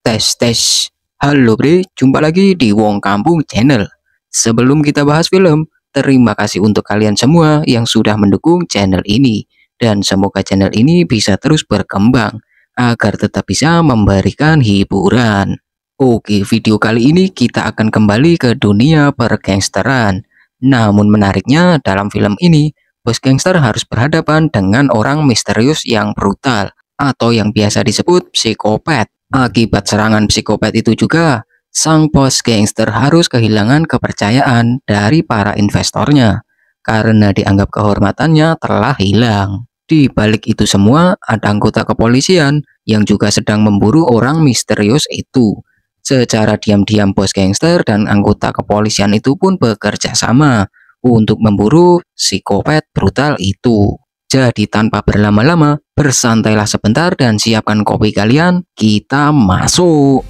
Tes tes. Halo bre, jumpa lagi di Wong Kampung Channel. Sebelum kita bahas film, terima kasih untuk kalian semua yang sudah mendukung channel ini. Dan semoga channel ini bisa terus berkembang agar tetap bisa memberikan hiburan. Oke, video kali ini kita akan kembali ke dunia pergangsteran. Namun menariknya dalam film ini, bos gangster harus berhadapan dengan orang misterius yang brutal atau yang biasa disebut psikopat. Akibat serangan psikopat itu juga, sang bos gangster harus kehilangan kepercayaan dari para investornya karena dianggap kehormatannya telah hilang. Di balik itu semua, ada anggota kepolisian yang juga sedang memburu orang misterius itu. Secara diam-diam bos gangster dan anggota kepolisian itu pun bekerja sama untuk memburu psikopat brutal itu. Jadi tanpa berlama-lama, bersantailah sebentar dan siapkan kopi kalian, kita masuk.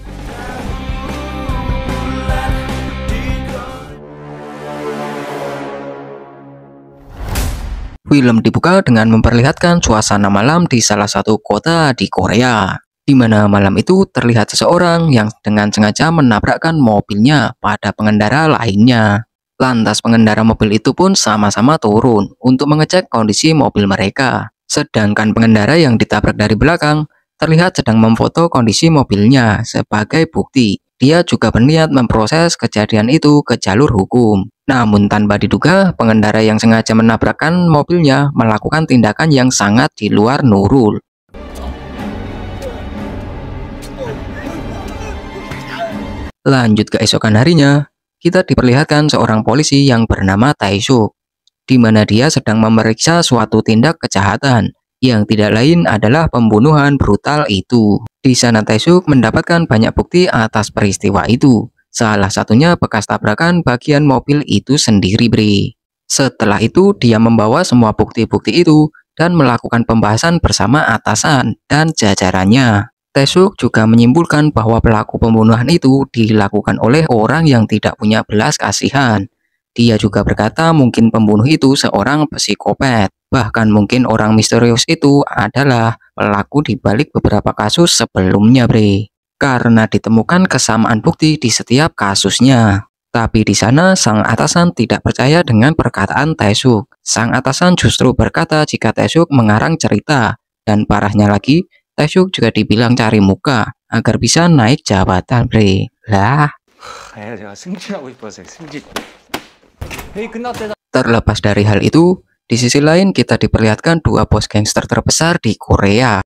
Film dibuka dengan memperlihatkan suasana malam di salah satu kota di Korea, di mana malam itu terlihat seseorang yang dengan sengaja menabrakkan mobilnya pada pengendara lainnya. Lantas pengendara mobil itu pun sama-sama turun untuk mengecek kondisi mobil mereka. Sedangkan pengendara yang ditabrak dari belakang terlihat sedang memfoto kondisi mobilnya sebagai bukti. Dia juga berniat memproses kejadian itu ke jalur hukum. Namun tanpa diduga, pengendara yang sengaja menabrakkan mobilnya melakukan tindakan yang sangat di luar nurul. Lanjut ke esokan harinya, kita diperlihatkan seorang polisi yang bernama Tae-suk, di mana dia sedang memeriksa suatu tindak kejahatan yang tidak lain adalah pembunuhan brutal itu. Di sana Tae-suk mendapatkan banyak bukti atas peristiwa itu. Salah satunya bekas tabrakan bagian mobil itu sendiri, bre. Setelah itu dia membawa semua bukti-bukti itu dan melakukan pembahasan bersama atasan dan jajarannya. Tae-suk juga menyimpulkan bahwa pelaku pembunuhan itu dilakukan oleh orang yang tidak punya belas kasihan. Dia juga berkata mungkin pembunuh itu seorang psikopat. Bahkan mungkin orang misterius itu adalah pelaku di balik beberapa kasus sebelumnya, bre. Karena ditemukan kesamaan bukti di setiap kasusnya. Tapi di sana sang atasan tidak percaya dengan perkataan Tae-suk. Sang atasan justru berkata jika Tae-suk mengarang cerita. Dan parahnya lagi, Tae-suk juga dibilang cari muka agar bisa naik jabatan, bre. Lah. Terlepas dari hal itu, di sisi lain kita diperlihatkan dua bos gangster terbesar di Korea.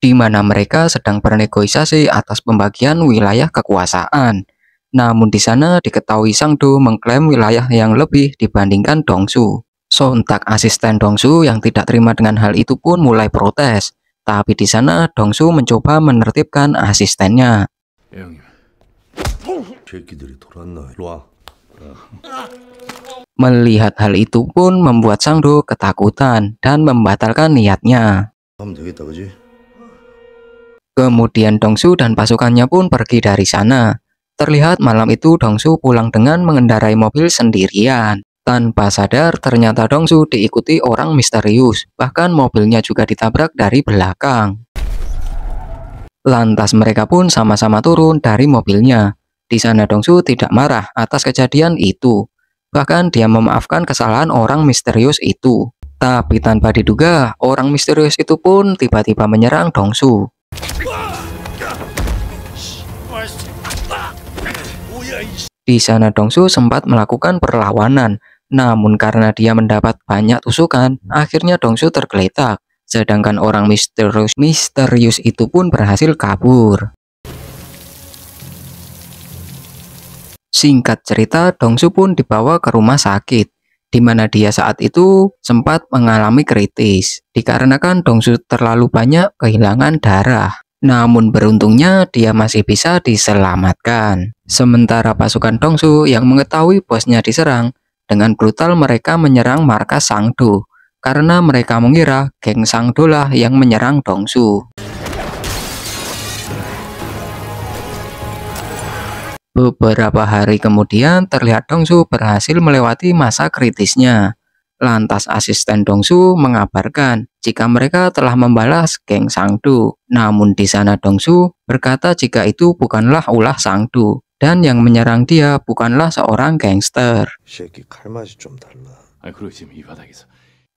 Di mana mereka sedang bernegosiasi atas pembagian wilayah kekuasaan. Namun di sana diketahui Sang-do mengklaim wilayah yang lebih dibandingkan Dong-su. Sontak asisten Dong-su yang tidak terima dengan hal itu pun mulai protes. Tapi di sana Dong-su mencoba menertibkan asistennya. Melihat hal itu pun membuat Sang-do ketakutan dan membatalkan niatnya. Kemudian Dong-su dan pasukannya pun pergi dari sana. Terlihat malam itu Dong-su pulang dengan mengendarai mobil sendirian. Tanpa sadar ternyata Dong-su diikuti orang misterius, bahkan mobilnya juga ditabrak dari belakang. Lantas mereka pun sama-sama turun dari mobilnya. Di sana Dong-su tidak marah atas kejadian itu. Bahkan dia memaafkan kesalahan orang misterius itu. Tapi tanpa diduga, orang misterius itu pun tiba-tiba menyerang Dong-su. Di sana Dong-su sempat melakukan perlawanan. Namun karena dia mendapat banyak tusukan, akhirnya Dong-su tergeletak. Sedangkan orang misterius itu pun berhasil kabur. Singkat cerita, Dong-su pun dibawa ke rumah sakit, di mana dia saat itu sempat mengalami kritis, dikarenakan Dong-su terlalu banyak kehilangan darah. Namun beruntungnya dia masih bisa diselamatkan. Sementara pasukan Dong-su yang mengetahui bosnya diserang, dengan brutal mereka menyerang markas Sang-do, karena mereka mengira geng Sang-do lah yang menyerang Dong-su. Beberapa hari kemudian terlihat Dong-su berhasil melewati masa kritisnya. Lantas asisten Dongsu mengabarkan jika mereka telah membalas geng Sangdo. Namun di sana Dongsu berkata jika itu bukanlah ulah Sangdo dan yang menyerang dia bukanlah seorang gangster.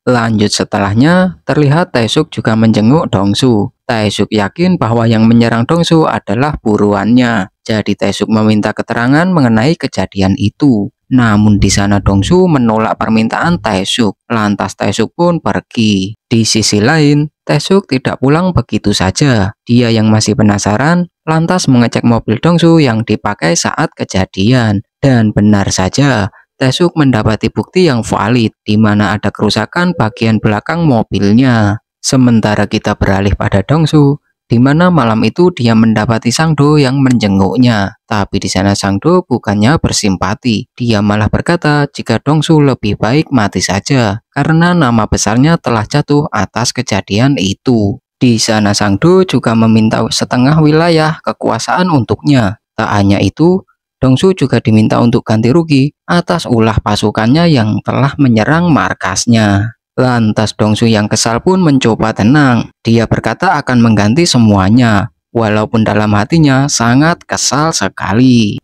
Lanjut setelahnya, terlihat Taesuk juga menjenguk Dongsu. Taesuk yakin bahwa yang menyerang Dongsu adalah buruannya. Jadi Taesuk meminta keterangan mengenai kejadian itu. Namun di sana Dongsu menolak permintaan Taesuk. Lantas Taesuk pun pergi. Di sisi lain, Taesuk tidak pulang begitu saja. Dia yang masih penasaran, lantas mengecek mobil Dongsu yang dipakai saat kejadian. Dan benar saja, Taesuk mendapati bukti yang valid, di mana ada kerusakan bagian belakang mobilnya. Sementara kita beralih pada Dongsu, di mana malam itu dia mendapati Sangdo yang menjenguknya. Tapi di sana Sangdo bukannya bersimpati, dia malah berkata jika Dongsu lebih baik mati saja, karena nama besarnya telah jatuh atas kejadian itu. Di sana Sangdo juga meminta setengah wilayah kekuasaan untuknya. Tak hanya itu, Dongsu juga diminta untuk ganti rugi atas ulah pasukannya yang telah menyerang markasnya. Lantas Dongsu yang kesal pun mencoba tenang. Dia berkata akan mengganti semuanya, walaupun dalam hatinya sangat kesal sekali.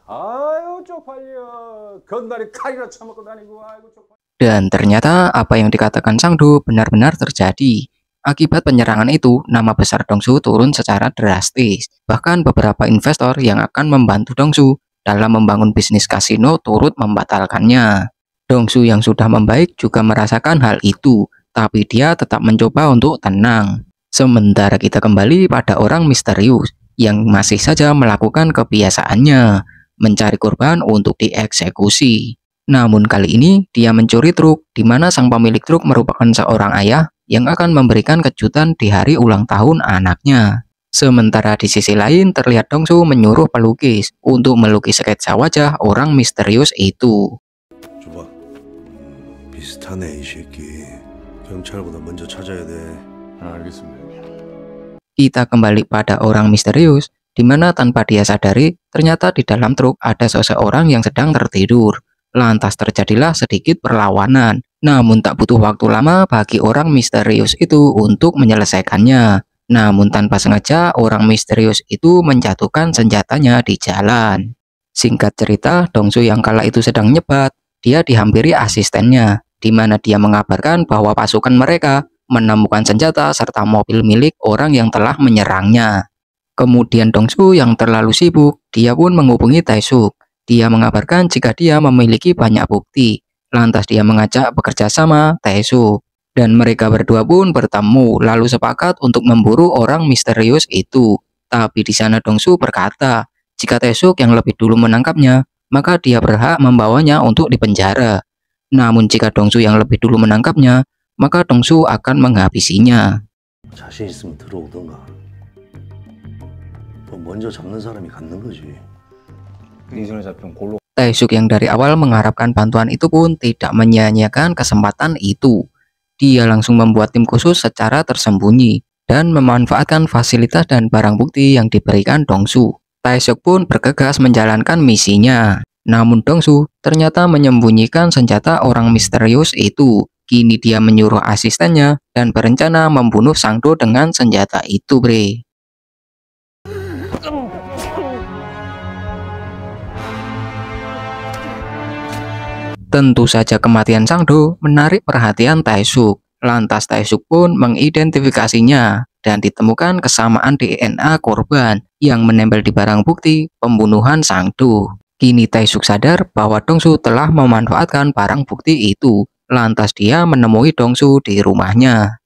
Dan ternyata apa yang dikatakan Sangdo benar-benar terjadi. Akibat penyerangan itu, nama besar Dongsu turun secara drastis. Bahkan beberapa investor yang akan membantu Dongsu dalam membangun bisnis kasino turut membatalkannya. Dongsu yang sudah membaik juga merasakan hal itu, tapi dia tetap mencoba untuk tenang. Sementara kita kembali pada orang misterius yang masih saja melakukan kebiasaannya, mencari korban untuk dieksekusi. Namun kali ini dia mencuri truk, di mana sang pemilik truk merupakan seorang ayah yang akan memberikan kejutan di hari ulang tahun anaknya. Sementara di sisi lain terlihat Dongsu menyuruh pelukis untuk melukis sketsa wajah orang misterius itu. Kita kembali pada orang misterius, di mana tanpa dia sadari, ternyata di dalam truk ada seseorang yang sedang tertidur. Lantas terjadilah sedikit perlawanan, namun tak butuh waktu lama bagi orang misterius itu untuk menyelesaikannya. Namun tanpa sengaja orang misterius itu menjatuhkan senjatanya di jalan. Singkat cerita, Dongsu yang kala itu sedang nyebat, dia dihampiri asistennya, di mana dia mengabarkan bahwa pasukan mereka menemukan senjata serta mobil milik orang yang telah menyerangnya. Kemudian Dongsu yang terlalu sibuk, dia pun menghubungi Taesuk. Dia mengabarkan jika dia memiliki banyak bukti. Lantas dia mengajak bekerja sama Taesuk. Dan mereka berdua pun bertemu lalu sepakat untuk memburu orang misterius itu. Tapi di sana Dongsu berkata, jika Taesuk yang lebih dulu menangkapnya, maka dia berhak membawanya untuk dipenjara. Namun jika Dongsu yang lebih dulu menangkapnya, maka Dongsu akan menghabisinya. Taesuk yang dari awal mengharapkan bantuan itu pun tidak menyia-nyiakan kesempatan itu. Dia langsung membuat tim khusus secara tersembunyi dan memanfaatkan fasilitas dan barang bukti yang diberikan Dongsu. Taesuk pun bergegas menjalankan misinya. Namun Dongsu ternyata menyembunyikan senjata orang misterius itu. Kini dia menyuruh asistennya dan berencana membunuh Sangdo dengan senjata itu, bre. Tentu saja kematian Sangdo menarik perhatian Taesuk. Lantas Taesuk pun mengidentifikasinya dan ditemukan kesamaan DNA korban yang menempel di barang bukti pembunuhan Sangdo. Kini Taesuk sadar bahwa Dongsu telah memanfaatkan barang bukti itu. Lantas dia menemui Dongsu di rumahnya.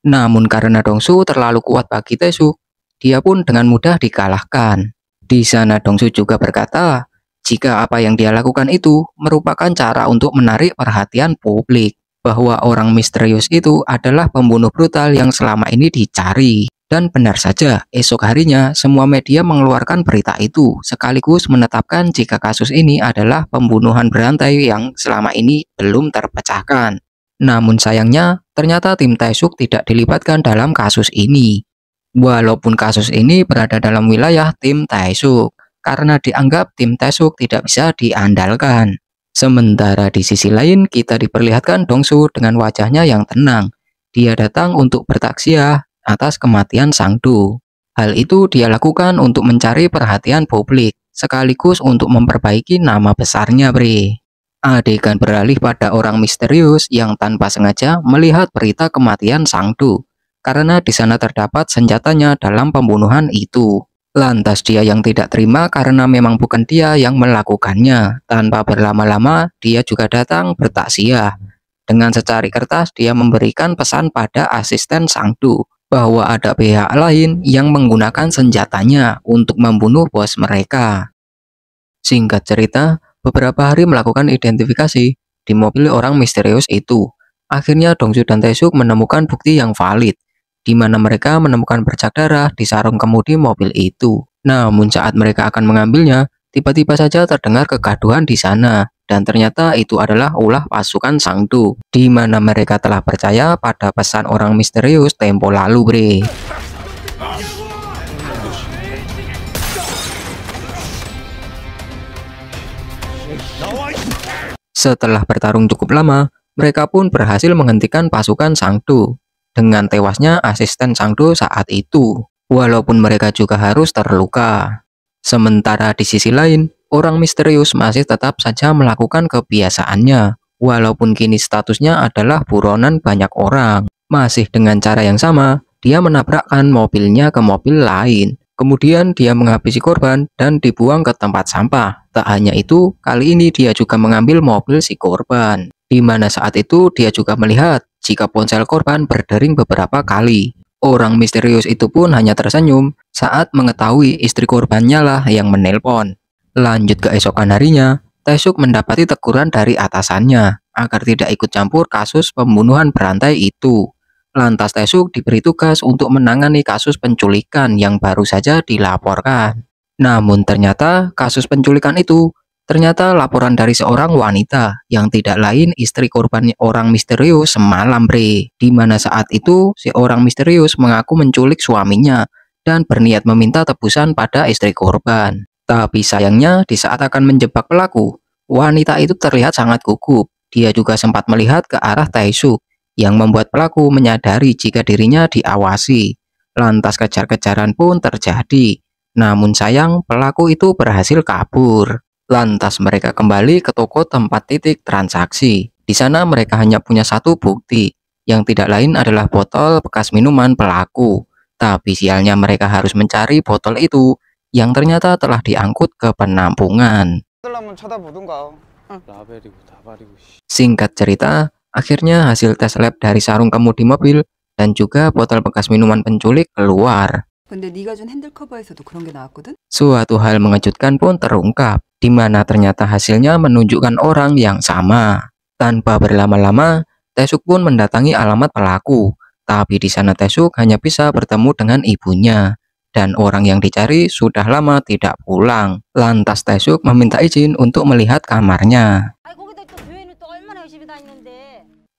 Namun karena Dongsu terlalu kuat bagi Taesuk, dia pun dengan mudah dikalahkan. Di sana Dongsu juga berkata, jika apa yang dia lakukan itu merupakan cara untuk menarik perhatian publik, bahwa orang misterius itu adalah pembunuh brutal yang selama ini dicari. Dan benar saja, esok harinya semua media mengeluarkan berita itu, sekaligus menetapkan jika kasus ini adalah pembunuhan berantai yang selama ini belum terpecahkan. Namun sayangnya, ternyata tim Taesuk tidak dilibatkan dalam kasus ini. Walaupun kasus ini berada dalam wilayah tim Taesuk, karena dianggap tim Taesuk tidak bisa diandalkan. Sementara di sisi lain, kita diperlihatkan Dongsu dengan wajahnya yang tenang. Dia datang untuk bertaksiah atas kematian Sang Du. Hal itu dia lakukan untuk mencari perhatian publik, sekaligus untuk memperbaiki nama besarnya, Bre. Adegan beralih pada orang misterius yang tanpa sengaja melihat berita kematian Sang Du, karena di sana terdapat senjatanya dalam pembunuhan itu. Lantas dia yang tidak terima karena memang bukan dia yang melakukannya. Tanpa berlama-lama, dia juga datang bertaksiah. Dengan secari kertas, dia memberikan pesan pada asisten Sang Du bahwa ada pihak lain yang menggunakan senjatanya untuk membunuh bos mereka. Singkat cerita, beberapa hari melakukan identifikasi di mobil orang misterius itu. Akhirnya Dongsu dan Taesuk menemukan bukti yang valid, di mana mereka menemukan bercak darah di sarung kemudi mobil itu. Namun saat mereka akan mengambilnya, tiba-tiba saja terdengar kegaduhan di sana, dan ternyata itu adalah ulah pasukan Sang Du, di mana mereka telah percaya pada pesan orang misterius tempo lalu, Bre. Setelah bertarung cukup lama, mereka pun berhasil menghentikan pasukan Sang Du dengan tewasnya asisten Sang Du saat itu, walaupun mereka juga harus terluka. Sementara di sisi lain, orang misterius masih tetap saja melakukan kebiasaannya, walaupun kini statusnya adalah buronan banyak orang. Masih dengan cara yang sama, dia menabrakkan mobilnya ke mobil lain. Kemudian dia menghabisi korban dan dibuang ke tempat sampah. Tak hanya itu, kali ini dia juga mengambil mobil si korban, di mana saat itu dia juga melihat jika ponsel korban berdering beberapa kali. Orang misterius itu pun hanya tersenyum saat mengetahui istri korbannya lah yang menelpon. Lanjut keesokan harinya, Taesuk mendapati teguran dari atasannya agar tidak ikut campur kasus pembunuhan berantai itu. Lantas Taesuk diberi tugas untuk menangani kasus penculikan yang baru saja dilaporkan. Namun ternyata kasus penculikan itu ternyata laporan dari seorang wanita yang tidak lain istri korban orang misterius semalam, Bre. Di mana saat itu si orang misterius mengaku menculik suaminya dan berniat meminta tebusan pada istri korban. Tapi sayangnya di saat akan menjebak pelaku, wanita itu terlihat sangat gugup. Dia juga sempat melihat ke arah Taesuk, yang membuat pelaku menyadari jika dirinya diawasi. Lantas kejar-kejaran pun terjadi. Namun sayang, pelaku itu berhasil kabur. Lantas mereka kembali ke toko tempat titik transaksi. Di sana mereka hanya punya satu bukti, yang tidak lain adalah botol bekas minuman pelaku. Tapi sialnya mereka harus mencari botol itu, yang ternyata telah diangkut ke penampungan. Singkat cerita, akhirnya hasil tes lab dari sarung kemudi mobil dan juga botol bekas minuman penculik keluar. Suatu hal mengejutkan pun terungkap, di mana ternyata hasilnya menunjukkan orang yang sama. Tanpa berlama-lama, Taesuk pun mendatangi alamat pelaku, tapi di sana Taesuk hanya bisa bertemu dengan ibunya, dan orang yang dicari sudah lama tidak pulang. Lantas Taesuk meminta izin untuk melihat kamarnya.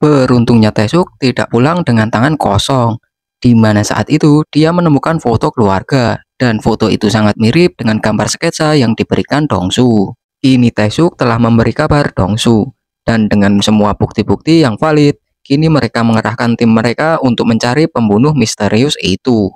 Beruntungnya Taesuk tidak pulang dengan tangan kosong, di mana saat itu dia menemukan foto keluarga, dan foto itu sangat mirip dengan gambar sketsa yang diberikan Dongsu. Kini Taesuk telah memberi kabar Dongsu, dan dengan semua bukti-bukti yang valid, kini mereka mengerahkan tim mereka untuk mencari pembunuh misterius itu.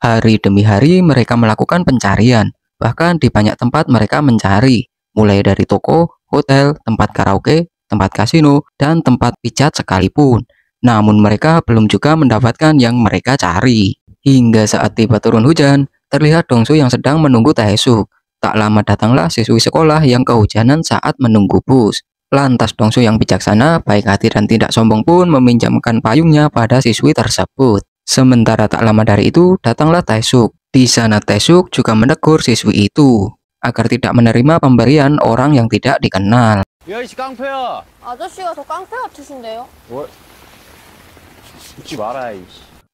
Hari demi hari mereka melakukan pencarian, bahkan di banyak tempat mereka mencari, mulai dari toko, hotel, tempat karaoke, tempat kasino, dan tempat pijat sekalipun. Namun mereka belum juga mendapatkan yang mereka cari. Hingga saat tiba turun hujan, terlihat Dongsu yang sedang menunggu Taesuk. Tak lama datanglah siswi sekolah yang kehujanan saat menunggu bus. Lantas Dongsu yang bijaksana, baik hati dan tidak sombong pun meminjamkan payungnya pada siswi tersebut. Sementara tak lama dari itu, datanglah Taesuk. Di sana Taesuk juga menegur siswi itu agar tidak menerima pemberian orang yang tidak dikenal.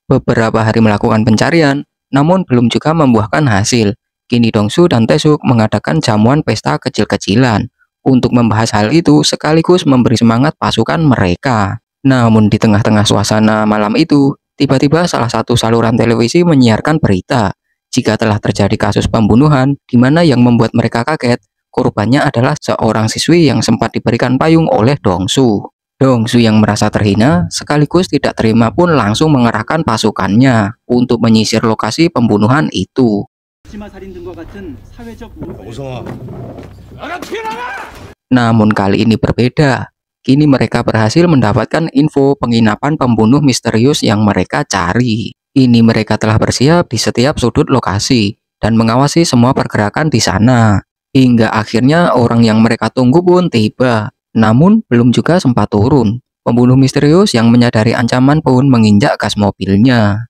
Beberapa hari melakukan pencarian, namun belum juga membuahkan hasil. Kini Dongsu dan Taesuk mengadakan jamuan pesta kecil-kecilan untuk membahas hal itu sekaligus memberi semangat pasukan mereka. Namun di tengah-tengah suasana malam itu, tiba-tiba salah satu saluran televisi menyiarkan berita jika telah terjadi kasus pembunuhan, di mana yang membuat mereka kaget, korbannya adalah seorang siswi yang sempat diberikan payung oleh Dongsu. Dongsu yang merasa terhina sekaligus tidak terima pun langsung mengerahkan pasukannya untuk menyisir lokasi pembunuhan itu. Namun kali ini berbeda. Kini mereka berhasil mendapatkan info penginapan pembunuh misterius yang mereka cari. Ini mereka telah bersiap di setiap sudut lokasi dan mengawasi semua pergerakan di sana. Hingga akhirnya orang yang mereka tunggu pun tiba. Namun belum juga sempat turun. Pembunuh misterius yang menyadari ancaman pun menginjak gas mobilnya.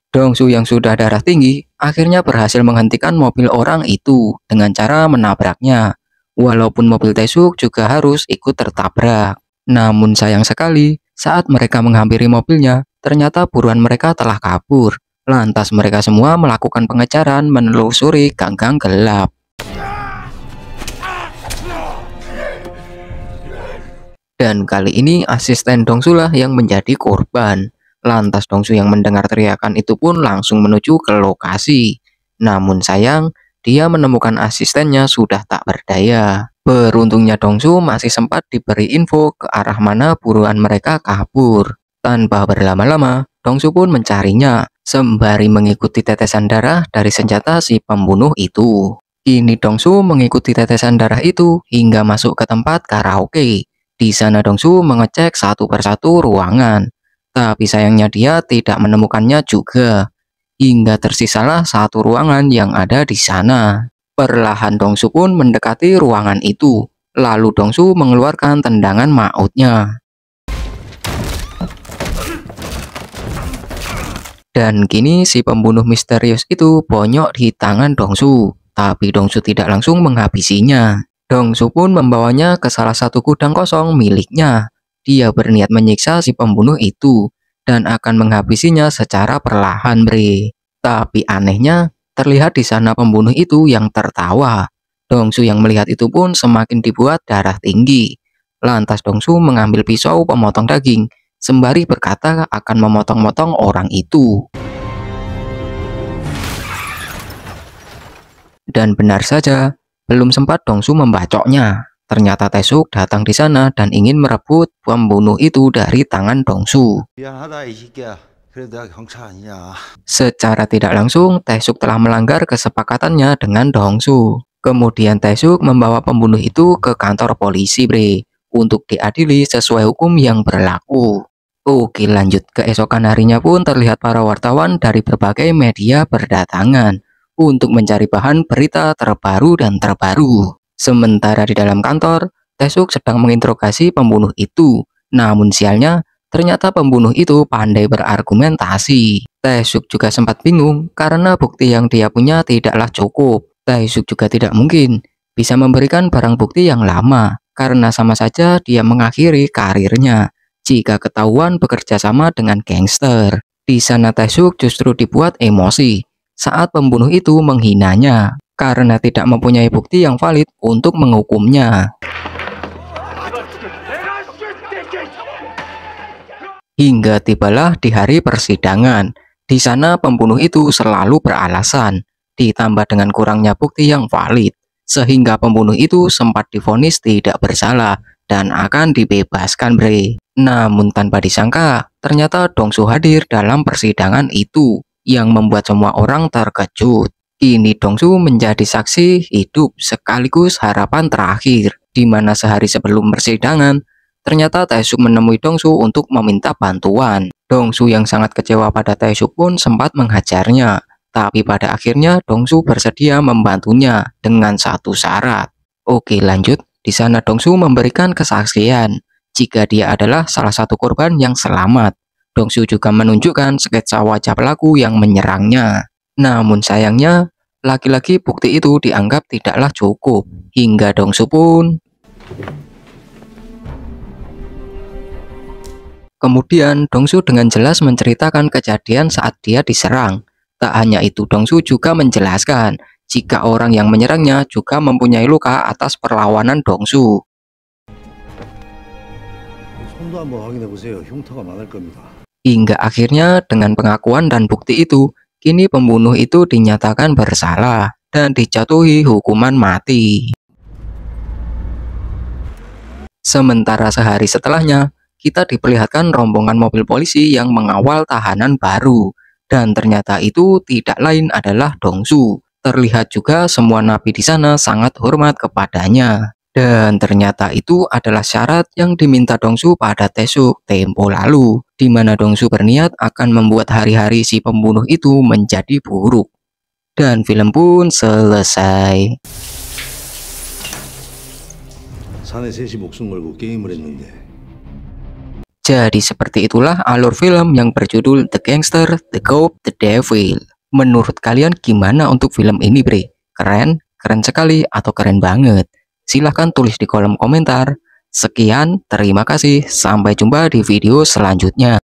Dongsu yang sudah darah tinggi akhirnya berhasil menghentikan mobil orang itu dengan cara menabraknya. Walaupun mobil Taesuk juga harus ikut tertabrak. Namun sayang sekali, saat mereka menghampiri mobilnya, ternyata buruan mereka telah kabur. Lantas mereka semua melakukan pengejaran menelusuri gang-gang gelap. Dan kali ini asisten Dongsu lah yang menjadi korban. Lantas Dongsu yang mendengar teriakan itu pun langsung menuju ke lokasi. Namun sayang, dia menemukan asistennya sudah tak berdaya. Beruntungnya Dongsu masih sempat diberi info ke arah mana buruan mereka kabur. Tanpa berlama-lama, Dongsu pun mencarinya, sembari mengikuti tetesan darah dari senjata si pembunuh itu. Kini Dongsu mengikuti tetesan darah itu hingga masuk ke tempat karaoke. Di sana Dongsu mengecek satu persatu ruangan. Tapi sayangnya dia tidak menemukannya juga. Hingga tersisalah satu ruangan yang ada di sana. Perlahan Dongsu pun mendekati ruangan itu. Lalu Dongsu mengeluarkan tendangan mautnya. Dan kini si pembunuh misterius itu bonyok di tangan Dongsu. Tapi Dongsu tidak langsung menghabisinya. Dongsu pun membawanya ke salah satu gudang kosong miliknya. Dia berniat menyiksa si pembunuh itu dan akan menghabisinya secara perlahan, bre. Tapi anehnya, terlihat di sana pembunuh itu yang tertawa. Dongsu yang melihat itu pun semakin dibuat darah tinggi. Lantas Dongsu mengambil pisau pemotong daging, sembari berkata akan memotong-motong orang itu. Dan benar saja, belum sempat Dongsu membacoknya. Ternyata Taesuk datang di sana dan ingin merebut pembunuh itu dari tangan Dongsu. Secara tidak langsung, Taesuk telah melanggar kesepakatannya dengan Dongsu. Kemudian Taesuk membawa pembunuh itu ke kantor polisi, bre, untuk diadili sesuai hukum yang berlaku. Oke, lanjut. Keesokan harinya pun terlihat para wartawan dari berbagai media berdatangan untuk mencari bahan berita terbaru dan terbaru. Sementara di dalam kantor, Taesuk sedang menginterogasi pembunuh itu. Namun sialnya, ternyata pembunuh itu pandai berargumentasi. Taesuk juga sempat bingung karena bukti yang dia punya tidaklah cukup. Taesuk juga tidak mungkin bisa memberikan barang bukti yang lama karena sama saja dia mengakhiri karirnya jika ketahuan bekerja sama dengan gangster. Di sana Taesuk justru dibuat emosi saat pembunuh itu menghinanya karena tidak mempunyai bukti yang valid untuk menghukumnya. Hingga tibalah di hari persidangan. Di sana pembunuh itu selalu beralasan, ditambah dengan kurangnya bukti yang valid, sehingga pembunuh itu sempat divonis tidak bersalah dan akan dibebaskan, bre. Namun tanpa disangka, ternyata Dongsu hadir dalam persidangan itu, yang membuat semua orang terkejut. Kini Dongsu menjadi saksi hidup sekaligus harapan terakhir, di mana sehari sebelum persidangan, ternyata Taesuk menemui Dongsu untuk meminta bantuan. Dongsu yang sangat kecewa pada Taesuk pun sempat menghajarnya, tapi pada akhirnya Dongsu bersedia membantunya dengan satu syarat. Oke, lanjut. Di sana Dongsu memberikan kesaksian jika dia adalah salah satu korban yang selamat. Dongsu juga menunjukkan sketsa wajah pelaku yang menyerangnya. Namun sayangnya, lagi-lagi bukti itu dianggap tidaklah cukup, hingga Dongsu pun Kemudian Dongsu dengan jelas menceritakan kejadian saat dia diserang. Tak hanya itu, Dongsu juga menjelaskan jika orang yang menyerangnya juga mempunyai luka atas perlawanan Dongsu. 손도 한번 확인해 보세요. 흉터가 많을 겁니다. Hingga akhirnya dengan pengakuan dan bukti itu, kini pembunuh itu dinyatakan bersalah dan dijatuhi hukuman mati. Sementara sehari setelahnya, kita diperlihatkan rombongan mobil polisi yang mengawal tahanan baru. Dan ternyata itu tidak lain adalah Dongsu. Terlihat juga semua napi di sana sangat hormat kepadanya. Dan ternyata itu adalah syarat yang diminta Dongsu pada Tae-suk tempo lalu, di mana Dongsu berniat akan membuat hari-hari si pembunuh itu menjadi buruk. Dan film pun selesai. 사내 셋이 목숨 걸고 게임을 했는데. Jadi seperti itulah alur film yang berjudul The Gangster, The Cop, The Devil. Menurut kalian gimana untuk film ini, Bre? Keren? Keren sekali atau keren banget? Silahkan tulis di kolom komentar. Sekian, terima kasih. Sampai jumpa di video selanjutnya.